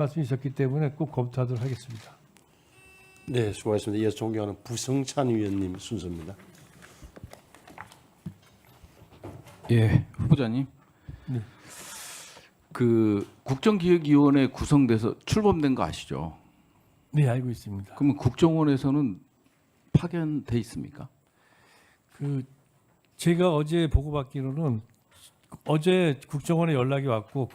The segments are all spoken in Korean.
말씀이 있었기 때문에 꼭 검토하도록 하겠습니다. 네, 수고하셨습니다. 이어서 존경하는 부성찬 의원님 순서입니다. 예, 후보자님. 네. 그 국정기획위원회 구성돼서 출범된 거 아시죠? 네, 알고 있습니다. 그러면 국정원에서는 파견돼 있습니까? 제가 어제 보고받기로는 어제 국정원에 연락이 왔고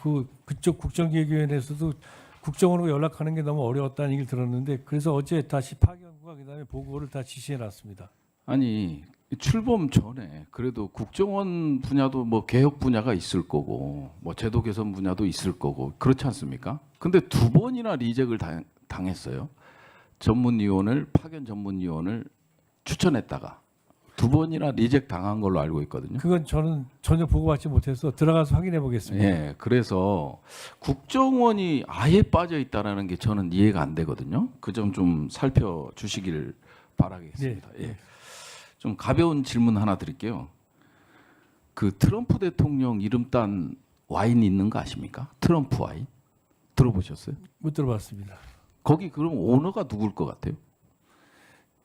그쪽 국정기획위원회에서도 국정원으로 연락하는 게 너무 어려웠다는 얘기를 들었는데 그래서 어제 다시 파견과 그다음에 보고를 다 지시해 놨습니다. 아니 출범 전에 그래도 국정원 분야도 뭐 개혁 분야가 있을 거고 뭐 제도 개선 분야도 있을 거고 그렇지 않습니까? 근데 두 번이나 리젝을 당했어요. 전문위원을 파견 전문위원을 추천했다가 두 번이나 리젝 당한 걸로 알고 있거든요. 그건 저는 전혀 보고받지 못해서 들어가서 확인해 보겠습니다. 예, 그래서 국정원이 아예 빠져 있다라는 게 저는 이해가 안 되거든요. 그 점 좀 살펴주시길 바라겠습니다. 네. 예. 좀 가벼운 질문 하나 드릴게요. 그 트럼프 대통령 이름 딴 와인 있는 거 아십니까? 트럼프 와인 들어보셨어요? 못 들어봤습니다. 거기 그럼 오너가 누굴 것 같아요?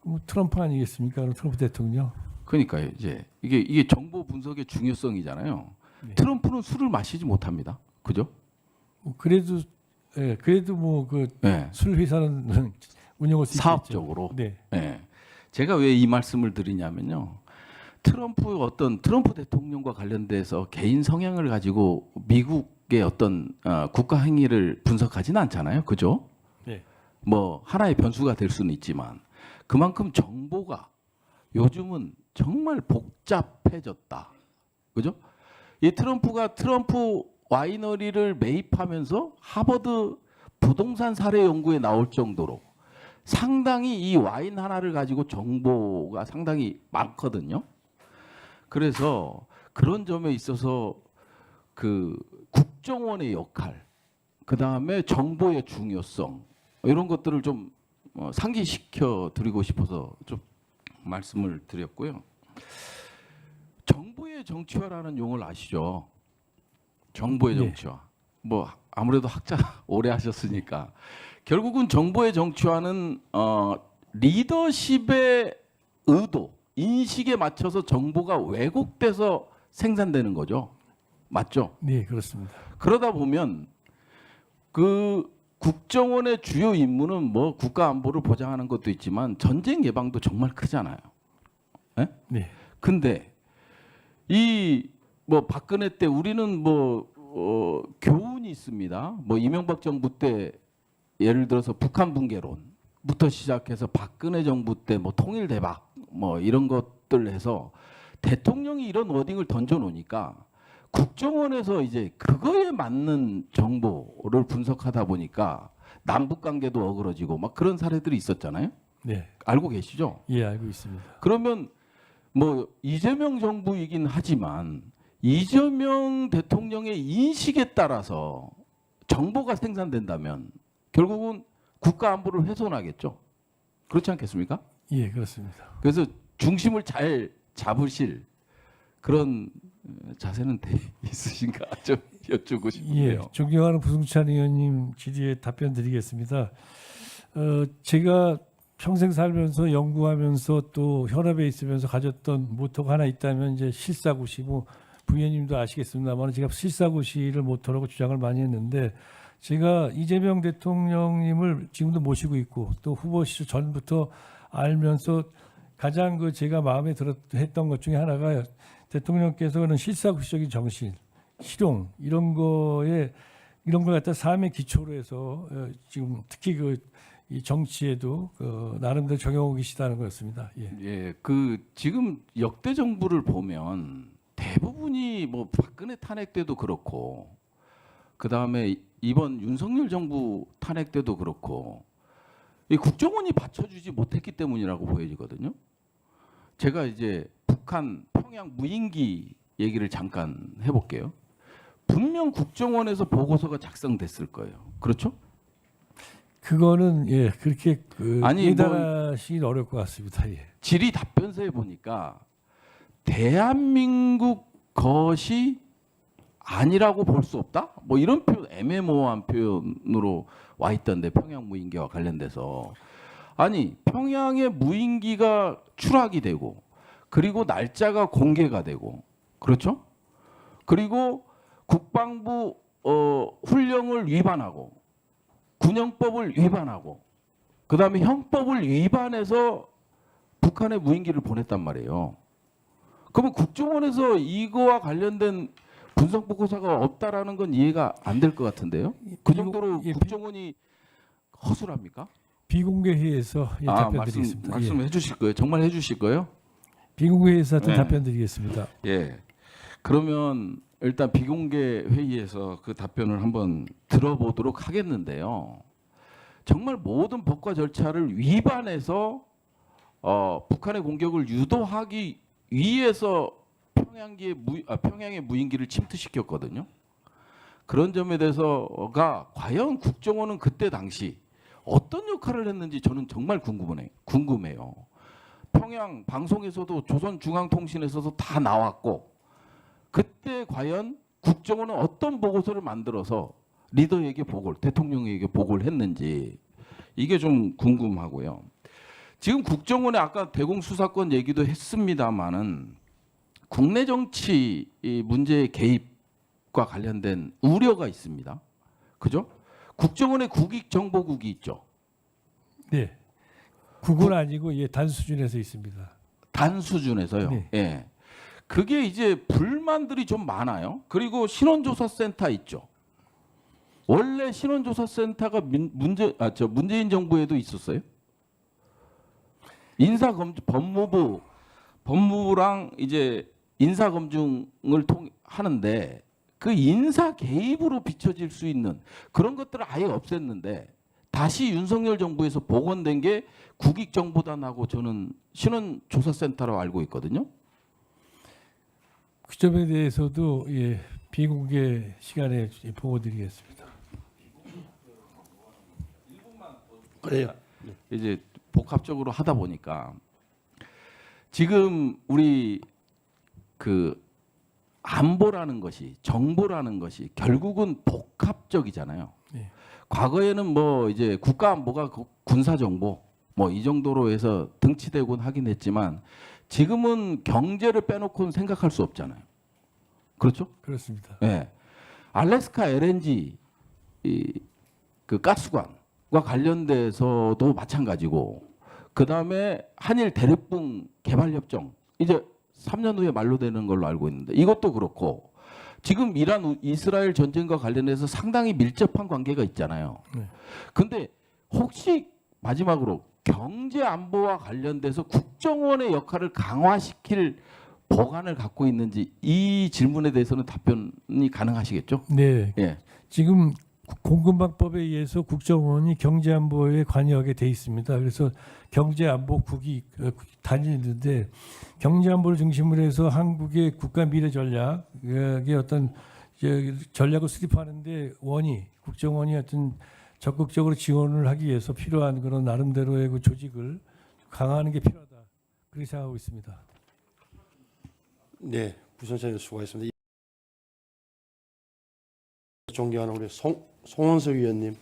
뭐 트럼프 아니겠습니까? 그럼 트럼프 대통령. 그러니까 이제 이게 정보 분석의 중요성이잖아요. 네. 트럼프는 술을 마시지 못합니다. 그죠? 뭐 그래도 뭐 그 술 예. 회사는 운영할 수 있겠죠. 사업적으로. 네. 예. 제가 왜 이 말씀을 드리냐면요. 트럼프 대통령과 관련돼서 개인 성향을 가지고 미국의 어떤 국가 행위를 분석하지는 않잖아요. 그죠? 네. 뭐 하나의 변수가 될 수는 있지만 그만큼 정보가 요즘은 정말 복잡해졌다. 그죠? 이 트럼프가 트럼프 와이너리를 매입하면서 하버드 부동산 사례 연구에 나올 정도로 상당히 이 와인 하나를 가지고 정보가 상당히 많거든요. 그래서 그런 점에 있어서 그 국정원의 역할, 그 다음에 정보의 중요성 이런 것들을 좀 상기시켜 드리고 싶어서 좀 말씀을 드렸고요. 정보의 정치화라는 용어를 아시죠? 정보의 네. 정치화. 뭐 아무래도 학자 오래 하셨으니까 결국은 정보의 정치화는 리더십의 의도, 인식에 맞춰서 정보가 왜곡돼서 생산되는 거죠. 맞죠? 네, 그렇습니다. 그러다 보면 그 국정원의 주요 임무는 뭐 국가 안보를 보장하는 것도 있지만 전쟁 예방도 정말 크잖아요. 예? 네. 근데 이 뭐 박근혜 때 우리는 뭐 교훈이 있습니다. 뭐 이명박 정부 때 예를 들어서 북한 붕괴론부터 시작해서 박근혜 정부 때 뭐 통일 대박 뭐 이런 것들 해서 대통령이 이런 워딩을 던져 놓으니까 국정원에서 이제 그거에 맞는 정보를 분석하다 보니까 남북 관계도 어그러지고 막 그런 사례들이 있었잖아요. 네. 알고 계시죠? 예, 알고 있습니다. 그러면 뭐 이재명 정부이긴 하지만 이재명 대통령의 인식에 따라서 정보가 생산된다면 결국은 국가 안보를 훼손하겠죠. 그렇지 않겠습니까? 예, 그렇습니다. 그래서 중심을 잘 잡으실 그런 자세는 돼 있으신가 좀 여쭈고 예, 싶은데요. 존경하는 부승찬 의원님 질의에 답변 드리겠습니다. 제가 평생 살면서 연구하면서 또 현업에 있으면서 가졌던 모토가 하나 있다면 이제 실사고시, 뭐 부위원님도 아시겠습니다만 제가 실사고시를 모토라고 주장을 많이 했는데 제가 이재명 대통령님을 지금도 모시고 있고 또 후보 시절 전부터 알면서 가장 제가 마음에 했던 것 중에 하나가 대통령께서는 실사고시적인 정신, 실용 이런 걸 갖다 삶의 기초로 해서 지금 특히 이 정치에도 나름대로 적용하고 계시다는 거였습니다. 예. 예, 그 지금 역대 정부를 보면 대부분이 뭐 박근혜 탄핵 때도 그렇고 그 다음에 이번 윤석열 정부 탄핵 때도 그렇고 이 국정원이 받쳐주지 못했기 때문이라고 보여지거든요. 제가 이제 북한 평양 무인기 얘기를 잠깐 해볼게요. 분명 국정원에서 보고서가 작성됐을 거예요. 그렇죠? 그거는 예 그렇게 아니, 예단하시긴 어려울 것 같습니다. 예. 질의 답변서에 보니까 대한민국 것이 아니라고 볼 수 없다? 뭐 이런 표현, 애매모호한 표현으로 와 있던데, 평양 무인기와 관련돼서. 아니, 평양의 무인기가 추락이 되고, 그리고 날짜가 공개가 되고, 그렇죠? 그리고 국방부 훈령을 위반하고, 군영법을 위반하고, 그 다음에 형법을 위반해서 북한에 무인기를 보냈단 말이에요. 그러면 국정원에서 이거와 관련된 분석 보고서가 없다라는 건 이해가 안 될 것 같은데요. 그 정도로 예, 국정원이 허술합니까? 비공개 회의에서 답변 드리겠습니다. 말씀해 주실 거예요? 정말 해 주실 거예요? 비공개 회의에서 네. 답변 드리겠습니다. 예. 그러면 일단 비공개 회의에서 그 답변을 한번 들어보도록 하겠는데요. 정말 모든 법과 절차를 위반해서 북한의 공격을 유도하기 위해서 평양의 무인기를 침투시켰거든요. 그런 점에 대해서가 과연 국정원은 그때 당시 어떤 역할을 했는지 저는 정말 궁금해요. 평양 방송에서도 조선중앙통신에서도 다 나왔고, 그때 과연 국정원은 어떤 보고서를 만들어서 리더에게 대통령에게 보고를 했는지, 이게 좀 궁금하고요. 지금 국정원의 아까 대공수사권 얘기도 했습니다마는 국내 정치 문제의 개입과 관련된 우려가 있습니다. 그죠? 국정원의 국익정보국이 있죠. 네, 국은 아니고 단 수준에서 있습니다. 단 수준에서요. 네. 예. 그게 이제 불만들이 좀 많아요. 그리고 신원조사센터 있죠. 원래 신원조사센터가 문재인 정부에도 있었어요. 법무부랑 이제 인사검증을 하는데, 그 인사 개입으로 비춰질 수 있는 그런 것들을 아예 없앴는데, 다시 윤석열 정부에서 복원된 게 국익정보단하고 저는 신원조사센터로 알고 있거든요. 그 점에 대해서도 비공개 시간에 보고드리겠습니다. 그래요. 이제 복합적으로 하다 보니까 지금 우리 그 안보라는 것이, 정보라는 것이 결국은 복합적이잖아요. 네. 과거에는 뭐 이제 국가 안보가 군사 정보 뭐 이 정도로 해서 등치되곤 하긴 했지만, 지금은 경제를 빼놓고는 생각할 수 없잖아요. 그렇죠? 그렇습니다. 예. 알래스카 LNG 그 가스관과 관련돼서도 마찬가지고, 그 다음에 한일 대륙붕 개발 협정 이제 3년 후에 만료되는 걸로 알고 있는데, 이것도 그렇고 지금 이란 이스라엘 전쟁과 관련해서 상당히 밀접한 관계가 있잖아요. 네. 근데 혹시 마지막으로 경제 안보와 관련돼서 국정원의 역할을 강화시킬 보관을 갖고 있는지, 이 질문에 대해서는 답변이 가능하시겠죠? 네. 예. 지금 공급망법에 의해서 국정원이 경제안보에 관여하게 돼 있습니다. 그래서 경제안보국이 다니는데, 경제안보를 중심으로 해서 한국의 국가 미래 전략의 어떤 전략을 수립하는데 국정원이 어떤 적극적으로 지원을 하기 위해서 필요한 그런 나름대로의 그 조직을 강화하는 게 필요하다, 그렇게 생각하고 있습니다. 네, 부선장님 수고하셨습니다. 존경하는 우리 송원석 위원님.